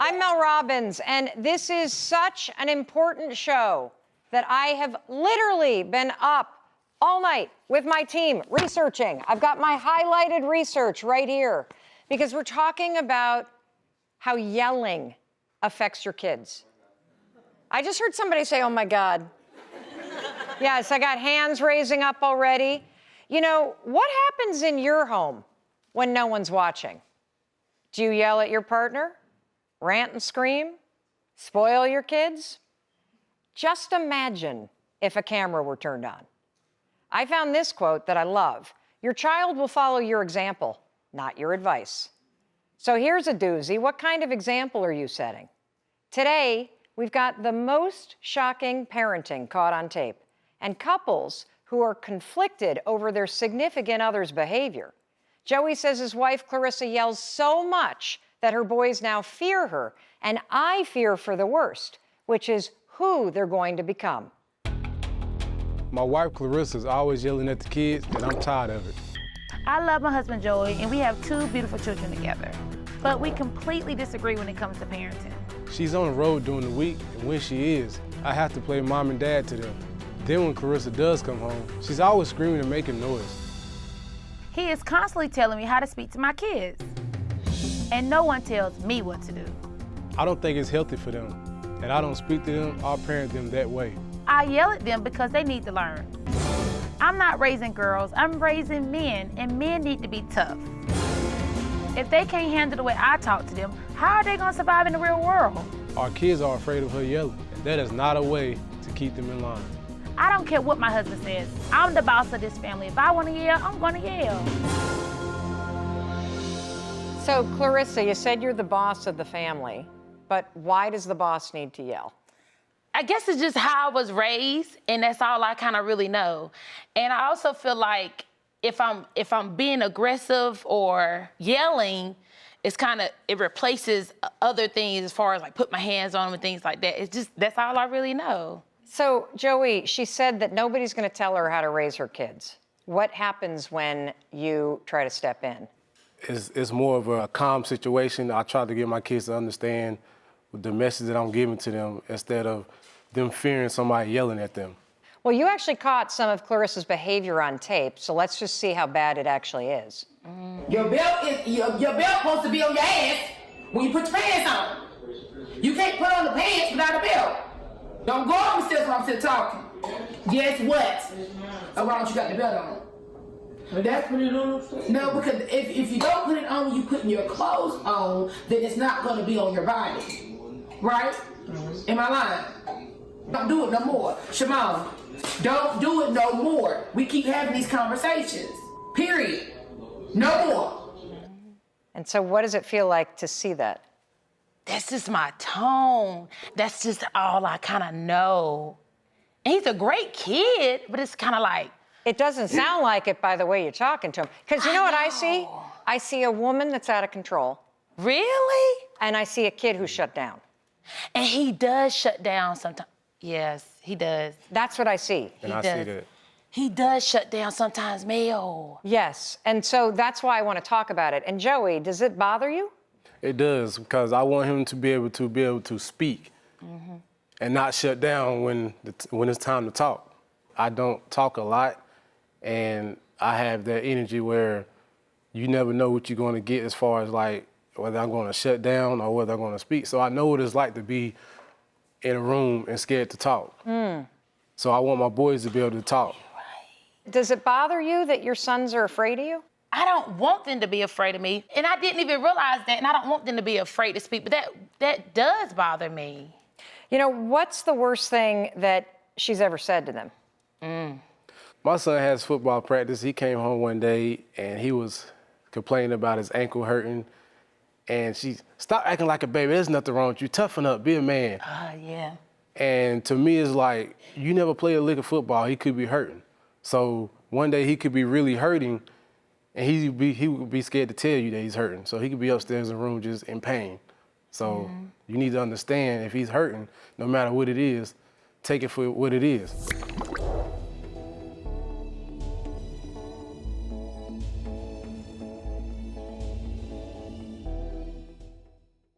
I'm Mel Robbins, and this is such an important show that I have literally been up all night with my team researching. I've got my highlighted research right here because we're talking about how yelling affects your kids. I just heard somebody say, oh my God. Yes, I got hands raising up already. You know, what happens in your home when no one's watching? Do you yell at your partner? Rant and scream? Spoil your kids? Just imagine if a camera were turned on. I found this quote that I love. Your child will follow your example, not your advice. So here's a doozy. What kind of example are you setting? Today, we've got the most shocking parenting caught on tape, and couples who are conflicted over their significant other's behavior. Joey says his wife, Clarissa, yells so much that her boys now fear her, and I fear for the worst, which is who they're going to become. My wife, Clarissa, is always yelling at the kids, and I'm tired of it. I love my husband, Joey, and we have 2 beautiful children together. But we completely disagree when it comes to parenting. She's on the road during the week, and when she is, I have to play mom and dad to them. Then when Clarissa does come home, she's always screaming and making noise. He is constantly telling me how to speak to my kids. And no one tells me what to do. I don't think it's healthy for them, and I don't speak to them or parent them that way. I yell at them because they need to learn. I'm not raising girls, I'm raising men, and men need to be tough. If they can't handle the way I talk to them, how are they gonna survive in the real world? Our kids are afraid of her yelling, and that is not a way to keep them in line. I don't care what my husband says. I'm the boss of this family. If I wanna yell, I'm gonna yell. So, Clarissa, you said you're the boss of the family, but why does the boss need to yell? I guess it's just how I was raised, and that's all I kind of really know. And I also feel like if I'm being aggressive or yelling, it replaces other things as far as like put my hands on them and things like that. It's just, that's all I really know. So, Joey, she said that nobody's going to tell her how to raise her kids. What happens when you try to step in? It's more of a calm situation. I try to get my kids to understand the message that I'm giving to them instead of them fearing somebody yelling at them. Well, you actually caught some of Clarissa's behavior on tape, so let's just see how bad it actually is. Your belt supposed to be on your ass when you put your pants on. You can't put on the pants without a belt. Don't go up the stairs while I'm still talking. Guess what? Or why don't you got the belt on? That's what it is. No, because if you don't put it on when you putting your clothes on, then it's not going to be on your body. Right? Am I lying? Don't do it no more. Shimon, don't do it no more. We keep having these conversations. Period. No more. And so what does it feel like to see that? That's just my tone. That's just all I kind of know. And he's a great kid, but it's kind of like... It doesn't sound like it by the way you're talking to him. Because you know what I see? I see a woman that's out of control. Really? And I see a kid who's shut down. And he does shut down sometimes. Yes, he does. That's what I see. And I see that. He does shut down sometimes, Mel. Yes, and so that's why I want to talk about it. And Joey, does it bother you? It does, because I want him to be able to speak and not shut down when it's time to talk. I don't talk a lot, and I have that energy where you never know what you're going to get as far as like whether I'm going to shut down or whether I'm going to speak. So I know what it's like to be in a room and scared to talk. So I want my boys to be able to talk. Does it bother you that your sons are afraid of you? I don't want them to be afraid of me. And I didn't even realize that, and I don't want them to be afraid to speak, but that does bother me. You know, what's the worst thing that she's ever said to them? My son has football practice. He came home one day and he was complaining about his ankle hurting. And she, stop acting like a baby. There's nothing wrong with you. Toughen up, be a man. Yeah. And to me, it's like, you never play a lick of football, he could be hurting. So one day he could be really hurting and he would be scared to tell you that he's hurting. So he could be upstairs in the room just in pain. So you need to understand if he's hurting, no matter what it is, take it for what it is.